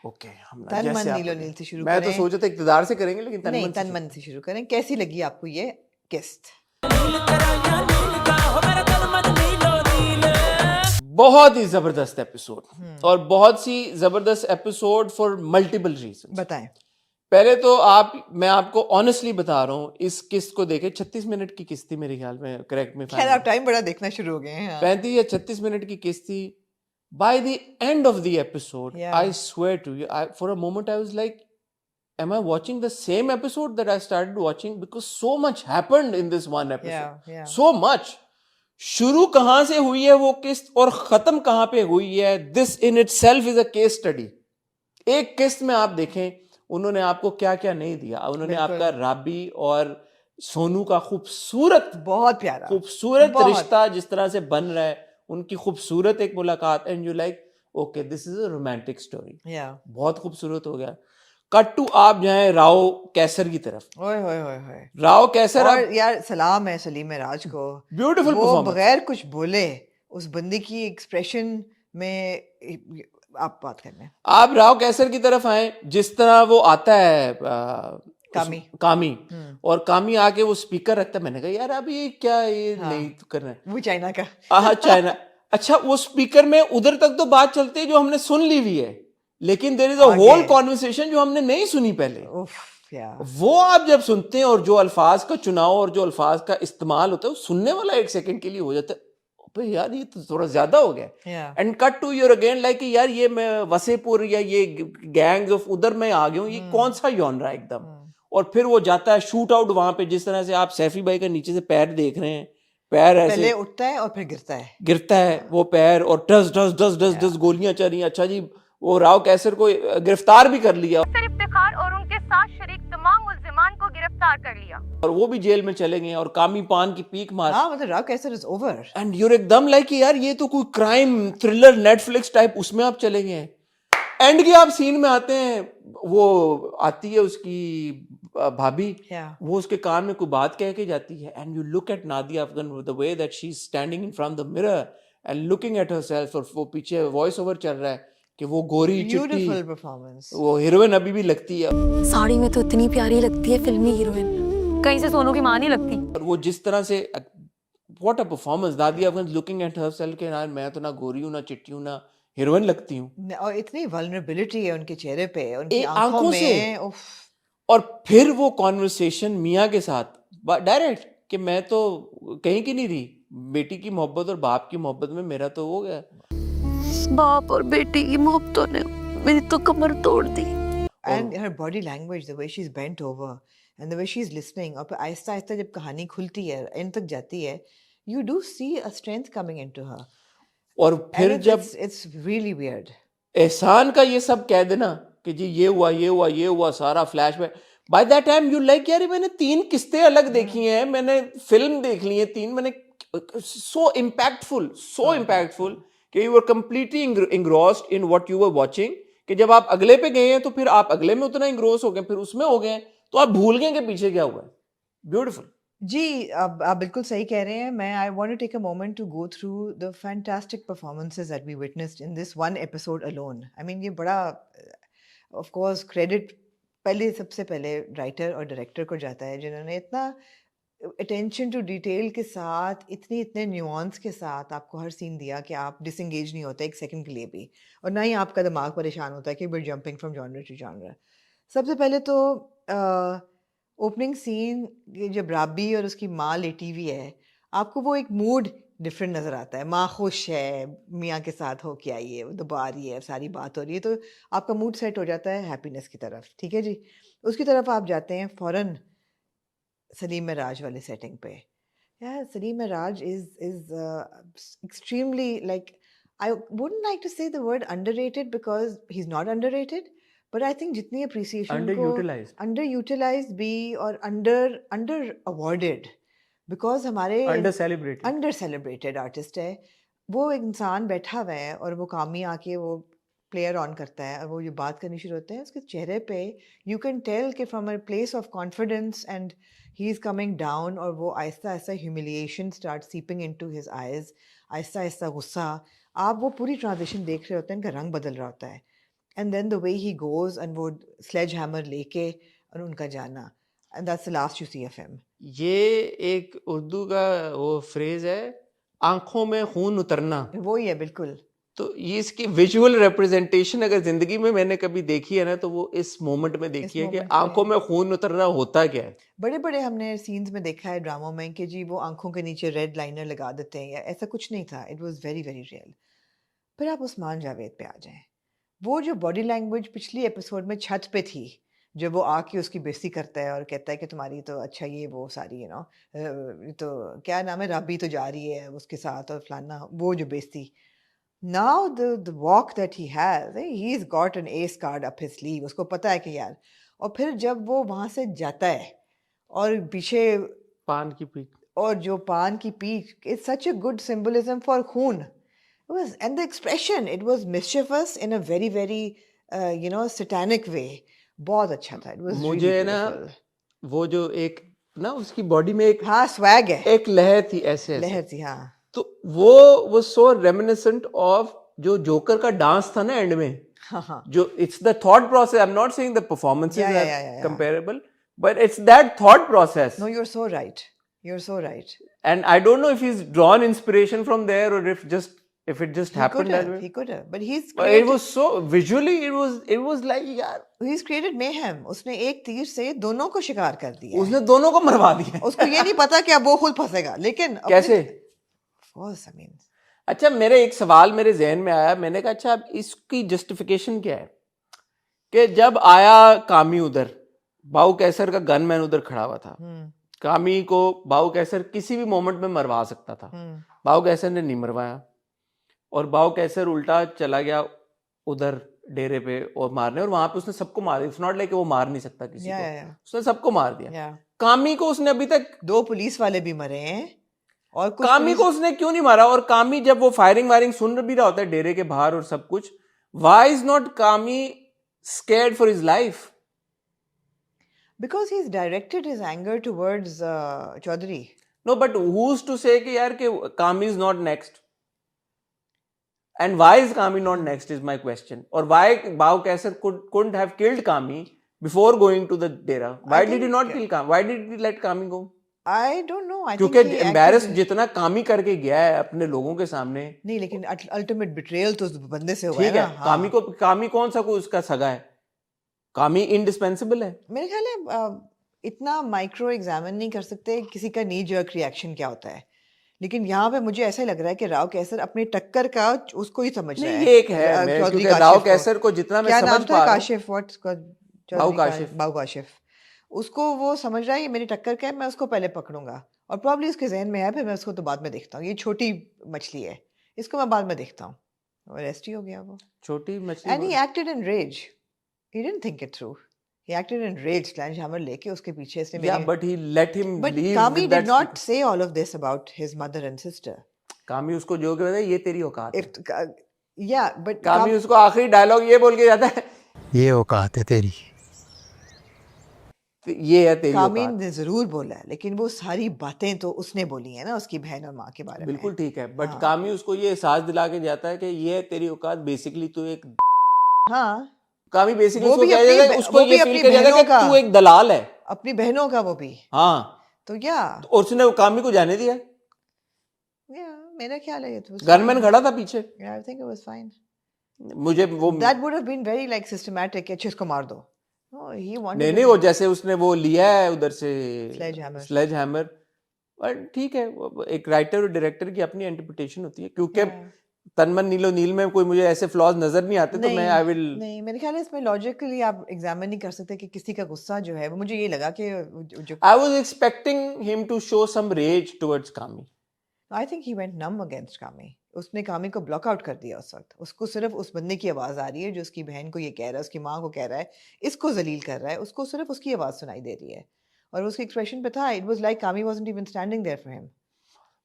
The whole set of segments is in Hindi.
ओके, हम तन मन जैसे नीलो आप नील से शुरू मैं तो करें। सोचा था इक़्तिदार से करेंगे, लेकिन तन नहीं, मन से तन मन से शुरू करें। कैसी लगी आपको ये किस्त? बहुत ही जबरदस्त एपिसोड, हम्म, और बहुत सी जबरदस्त एपिसोड फॉर मल्टीपल रीजंस। बताएं। पहले तो मैं आपको ऑनेस्टली बता रहा हूँ, इस किस्त को देखे 36 मिनट की किस्त थी मेरे ख्याल में, करेक्ट मी इफ आई खैर एम आप टाइम बड़ा देखना शुरू हो गए हैं। हाँ, 35 या 36 मिनट की किस्त थी। By the end of the episode या I swear to you, for a moment I was like, am I watching the same episode that I started watching? Because so much happened in this one episode. या So much. शुरू कहां से हुई है वो किस्त और खत्म कहां पे हुई है, this in it self is a case study. एक किस्त में आप देखें उन्होंने आपको क्या क्या नहीं दिया। उन्होंने आपका बिल्कुल, राबी और सोनू का खूबसूरत बहुत प्यारा, खूबसूरत बहुत। रिश्ता जिस तरह से बन रहा है, उनकी खूबसूरत एक मुलाकात, and you like okay this is a romantic story. या बहुत खूबसूरत हो गया। कट टू आप जाएं राव कैसर की तरफ। ओए होए होए होए। राव कैसर और आप यार सलाम है सलीम राज को, ब्यूटीफुल वो परफॉर्मेंस। बगैर कुछ बोले उस बंदी की एक्सप्रेशन में आप बात करने। आप राव कैसर की तरफ आए, जिस तरह वो आता है कामी। कामी, हम्म, और कामी आके वो स्पीकर रखता है। मैंने कहा यार अब ये क्या, ये नहीं हाँ, करना है। वो चाइना का। हाँ चाइना। अच्छा, वो स्पीकर में उधर तक तो बात चलती है जो हमने सुन ली हुई है, लेकिन देयर इज अ आगे होल कॉन्वर्सेशन जो हमने नहीं सुनी पहले। उफ या वो आप जब सुनते हैं और जो अल्फाज का चुनाव और जो अल्फाज का इस्तेमाल होता है, वो सुनने वाला एक सेकंड के लिए हो जाता है, अबे यार ये तो थोड़ा ज्यादा हो गया। या and cut to your again like यार ये मैं वसेपुर या ये गैंग्स ऑफ उधर मैं आ गया हूँ, ये कौन सा जॉनरा एकदम। और फिर वो जाता है शूट आउट वहां पे, जिस तरह से आप सैफी भाई का नीचे से पैर देख रहे हैं, पैर ऐसे पहले उठता है और फिर गिरता है। गिरता है वो पैर, और डस डस डस डस डस गोलियां चल रही हैं। अच्छा जी, वो राव कैसर को गिरफ्तार भी कर लिया, इफ्तिखार और उनके साथ शरीक तमाम मुल्जिमान को गिरफ्तार कर लिया और वो भी जेल में चले गए, और कामी पान की पीक मार। हाँ मतलब राव कैसर इज ओवर। एंड यूर एकदम लाइक यार ये तो कोई क्राइम थ्रिलर नेटफ्लिक्स टाइप उसमें आप चले गए हैं। एंड के आप सीन में आते हैं, वो आती है उसकी भाभी, या वो उसके कान में कोई बात कह के जाती है, and you look at Nadia Afghan the way that she is standing in front the mirror and looking at herself, और वो पीछे वॉइस ओवर चल रहा है कि वो गोरी चिट्टी, ब्यूटीफुल परफॉर्मेंस। वो हीरोइन अभी भी लगती है, साड़ी में तो इतनी प्यारी लगती है फिल्मी हीरोइन, कहीं से सोनू की मां नहीं लगती। और वो जिस तरह से what a performance, Nadia Afghan looking at herself के यार मैं तो ना गोरी हूं ना चिट्टी हूं ना हीरोइन लगती हूं, और इतनी वल्नरेबिलिटी है उनके चेहरे पे, उनकी आंखों आंखों से। में उफ। और फिर वो कॉन्वर्सेशन मियाँ के साथ डायरेक्ट कि मैं तो कहीं की नहीं रही, बेटी की मोहब्बत और बाप की मोहब्बत में मेरा तो हो गया। बाप और बेटी की मोहब्बतों ने मेरी तो कमर तोड़ दी। And her body language, the way she is bent over and the way she is listening, और फिर आहिस्ता आहिस्ता जब कहानी खुलती है, एंड तक जाती है, you do see a strength coming into her. और फिर एंड जब इट्स रियली वियर्ड। एहसान का ये सब कह देना कि जी ये हुआ ये हुआ ये हुआ, सारा flashback, by that time you like यार मैंने 3 किस्तें अलग देखी हैं, मैंने फिल्म देख ली है 3, मैंने सो इम्पैक्टफुल कि you were completely engrossed in what you were watching, कि जब आप अगले पे गए हैं तो फिर आप अगले में उतना इंग्रोस हो गए, फिर उसमें हो गए, तो आप भूल गए कि पीछे क्या हुआ है। ब्यूटीफुल। जी, आप बिल्कुल सही कह रहे हैं। मैं I want to take a moment to go through the fantastic performances that we witnessed in this one episode alone. I mean ये बड़ा ऑफ कोर्स क्रेडिट पहले, सबसे पहले राइटर और डायरेक्टर को जाता है, जिन्होंने इतना अटेंशन टू डिटेल के साथ, इतने न्यूआंस के साथ आपको हर सीन दिया कि आप डिसंगेज नहीं होते एक सेकंड के लिए भी, और ना ही आपका दिमाग परेशान होता है कि we jumping from genre to genre. सबसे पहले तो ओपनिंग सीन, जब राबी और उसकी माँ लेटी हुई है, आपको वो एक मूड डिफरेंट नज़र आता है। माँ खुश है, मियाँ के साथ हो के आई है, वो दबा रही है, सारी बात हो रही है, तो आपका मूड सेट हो जाता है हैप्पीनेस की तरफ। ठीक है जी, उसकी तरफ आप जाते हैं फ़ौरन सलीम राज वाली सेटिंग पे। यार सलीम राज is extremely, like, I wouldn't like to say the word underrated because he's not underrated, but I think जितनी appreciation अंडर उनको यूटिलाइज्ड, underutilized भी, और under awarded, because हमारे under celebrated. Under celebrated artist है। वो एक इंसान बैठा हुआ है और वो कामी आके वो प्लेयर ऑन करता है, और वो जो बात करनी शुरू होते हैं, उसके चेहरे पे यू कैन टेल कि from a place of confidence and he is coming down, और वो Aahista Aahista humiliation start seeping into his eyes, Aahista Aahista गुस्सा। आप वो पूरी ट्रांजिशन देख रहे होते हैं, इनका रंग बदल रहा होता है। And then the way he goes and वो sledgehammer लेके और उनका जाना, and that's the last you see of him. ये एक उर्दू का वो फ्रेज है, आंखों में खून उतरना। वो ही है बिल्कुल। तो ये इसकी विजुअल रिप्रेजेंटेशन अगर जिंदगी में मैंने कभी देखी है ना, तो वो इस मोमेंट में देखी है कि moment पे आंखों है। में खून उतरना होता क्या है। बड़े बड़े हमने सीन्स में देखा है ड्रामों में कि जी वो आंखों के नीचे रेड लाइनर लगा देते हैं, या ऐसा कुछ नहीं था। It was very very real. फिर आप उस्मान जावेद पे आ जाएं, वो जो बॉडी लैंग्वेज पिछली एपिसोड में छत पे थी, जब वो आके उसकी बेइज्जती करता है और कहता है कि तुम्हारी तो अच्छा ये वो सारी तो क्या नाम है, राबी तो जा रही है उसके साथ और फलाना, वो जो बेइज्जती। Now the walk that he has, he is got an S card up his sleeve, उसको पता है कि यार। और फिर जब वो वहां से जाता है और पीछे पान की पीठ। और जो पान की पीठ, it's such a good symbolism for खून। It was, and the expression, it was mischievous in a very very satanic way. बहुत अच्छा था। It was मुझे really ना beautiful. वो जो एक ना उसकी बॉडी में एक हाँ swag है, एक लहर थी ऐसे ऐसे। लहर थी। हाँ तो वो सो रेमिनिसेंट ऑफ जो जोकर का डांस था ना एंड में, हाँ हाँ जो it's the thought process. I am not saying the performances yeah. Are comparable, but it's that thought process. No, you're so right. You're so right. And I don't know if he's drawn inspiration from there or if it just He happened could that have, way. he could have, but he's But created, it was so visually, it was like यार he's created mayhem. उसने एक तीर से दोनों को शिकार कर दिया है। उसने दोनों को मरवा दिया। उसको ये नहीं पता कि अब वो खुद फंसेगा, लेकिन कैसे? Of course, I mean, अच्छा, मेरे एक सवाल मेरे जहन में आया। मैंने कहा अच्छा अब इसकी जस्टिफिकेशन क्या है कि जब आया कामी उधर, बाऊ कैसर का गनमैन उधर खड़ा हुआ था, कामी को बाऊ कैसर किसी भी मोमेंट में मरवा सकता था। बाऊ कैसर ने नहीं मरवाया और बाऊ कैसर उल्टा चला गया उधर डेरे पे और मारने, और वहां पे उसने सबको मार दिया। इट्स नॉट लाइक वो मार नहीं सकता किसी Yeah, को, yeah. उसने सबको मार दिया। Yeah. कामी को उसने अभी तक, 2 पुलिस वाले भी मरे हैं और कुछ कामी को उसने क्यों नहीं मारा? और कामी जब वो फायरिंग वायरिंग सुन भी रहा होता है डेरे के बाहर और सब कुछ, why is not Kami scared for his life? Because he's directed his anger towards Chaudhary. No, but who's to say कि यार कि Kami is not next? And why is Kami not next is my question. Or why Bao Kaisar couldn't have killed Kami before going to the Dera? Why did he not kill Kami? Why did he let Kami go? I don't know. I क्योंकि think he embarrassed acted- जितना Kami करके गया है अपने लोगों के सामने। नहीं, लेकिन ultimate betrayal तो उस बंदे से हुआ ठीक है है, ना। हाँ। कामी कौन सा कोई उसका सगा है? कामी इंडिस्पेंसिबल है। मेरे ख्याल है इतना माइक्रो एग्जामिन नहीं कर सकते किसी का नी जर्क रिएक्शन क्या होता है, लेकिन यहाँ पे मुझे ऐसा ही लग रहा है कि राव कैसर अपनी टक्कर का उसको ही समझ रहा नहीं, है। ये एक है चौधरी क्योंकि राव कैसर को जितना मैं क्या समझ नाम पा था, रहा हूँ, काशिफ, बाऊ काशिफ। उसको वो समझ रहा है ये मेरी टक्कर का है, मैं उसको पहले पकड़ूंगा, और प्रॉब्ली उसके जहन में है फिर मैं उसको तो बाद में देखता हूँ, ये छोटी मछली है, इसको मैं बाद में देखता हूँ, और रेस्ट ही हो गया वो। छोटी मछली। And he acted in rage, he didn't think it through, he acted in rage, sledgehammer लेके उसके पीछे इसने Yeah, but he let him but leave Kami with did that. not say all of this about his mother and sister. कामी उसको जो कहता है ये तेरी औकात है। If yeah, but कामी उसको आखिरी डायलॉग ये बोल के जाता है, ये औकात है तेरी। ये है तेरी कामी औकात। ने जरूर बोला है, लेकिन वो सारी बातें तो उसने बोली है ना उसकी बहन और माँ के बारे में। बिल्कुल ठीक है, बट हाँ। कामी उसको ये एहसास दिला के जाता है कि ये है तेरी औकात। बेसिकली तू एक, हाँ, कामी बेसिकली वो उसको भी कह अपनी- जाता है, उसको वो भी ये अपनी फील कर जाता है बहनों कि का- तू एक दलाल है। अपनी बहनों का वो भी। हाँ, तो या और उसने कामी को जाने दिया। मेरा ख्याल है ये तो गनमैन खड़ा था पीछे। I think it was fine. मुझे वो that would have been very like systematic, अच्छे इसको मार दो। नो, ही वांटेड नहीं, वो जैसे उसने वो लिया है उधर से स्लेज हैमर, और ठीक है, एक राइटर और डायरेक्टर की अपनी इंटरप्रिटेशन होती है, क्योंकि तनमन नीलो नील में कोई मुझे ऐसे फ्लॉज नजर नहीं आते, तो मैं आई विल नहीं, मेरे ख्याल है इसमें लॉजिकली आप एग्जामिन नहीं कर सकते कि किसी का गुस्सा जो है वो, मुझे ये लगा कि जो I was expecting him to show some rage towards Kami. I think he went numb against Kami. उसने कामी को ब्लॉक आउट कर दिया उस वक्त। उसको सिर्फ उस बंदे की आवाज आ रही है जो उसकी बहन को ये कह रहा है, उसकी माँ को कह रहा है, इसको जलील कर रहा है, उसको सिर्फ उसकी आवाज सुनाई दे रही है, और उसके एक्सप्रेशन पे था, it was like Kami wasn't even standing there for him.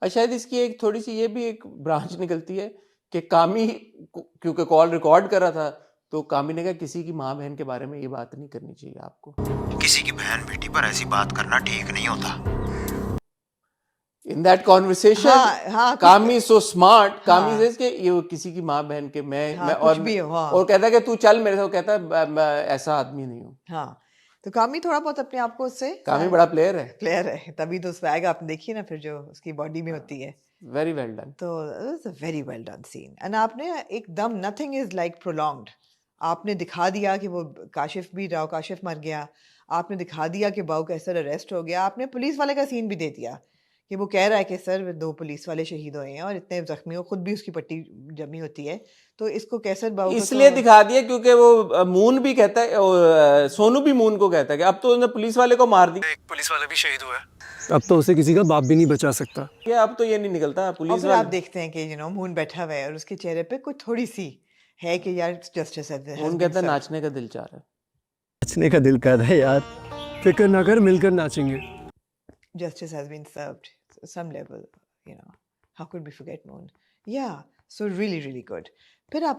और शायद इसकी एक थोड़ी सी ये भी एक ब्रांच निकलती है कि कामी क्योंकि कॉल रिकॉर्ड कर रहा था, तो कामी ने कहा किसी की माँ बहन के बारे में ये बात नहीं करनी चाहिए आपको। किसी की बहन बेटी पर ऐसी बात करना ठीक नहीं होता। In that conversation, हाँ, Kami is so smart. Kami हाँ। says कि ये वो किसी की माँ बहन के मैं हाँ, मैं कुछ भी हो, हाँ। और कहता है कि तू चल मेरे से, वो कहता है मैं ऐसा आदमी नहीं हूँ। हाँ, तो कामी थोड़ा बहुत अपने आप को उससे कामी बड़ा प्लेयर है। प्लेयर है, तभी तो स्वैग आपने देखी ना फिर जो उसकी बॉडी में होती है। Very well done. तो it's a very well done scene and आपने एकदम नथिंग इज लाइक प्रोलॉन्ग्ड। आपने दिखा दिया कि वो काशिफ भी राव काशिफ मर गया, आपने दिखा दिया कि बाऊ कैसर अरेस्ट हो गया, आपने पुलिस वाले का सीन भी दे दिया कि वो कह रहा है कि सर 2 पुलिस वाले शहीद हुए हैं और इतने जख्मी हो, खुद भी उसकी पट्टी जमी होती है। तो इसको कैसर बाऊ को इसलिए तो दिखा दिया क्योंकि वो मून भी कहता है, सोनू भी मून को कहता है कि अब तो उसने पुलिस वाले को मार दिया, एक पुलिस वाला भी शहीद हुआ है, अब तो उसे किसी का बाप भी नहीं बचा सकता। ये अब तो ये नहीं निकलता और पुलिस फिर आप वाले। देखते हैं कि मून बैठा हुआ है और उसके चेहरे पे कोई थोड़ी सी है कि यार जस्टिस मून कहता है नाचने का दिल चाह रहा है। नाचने का दिल कर रहा है यार, फिक्र ना कर, मिलकर नाचेंगे। justice has been served some level, how could we forget Moon? Yeah, so really really good. फिर आप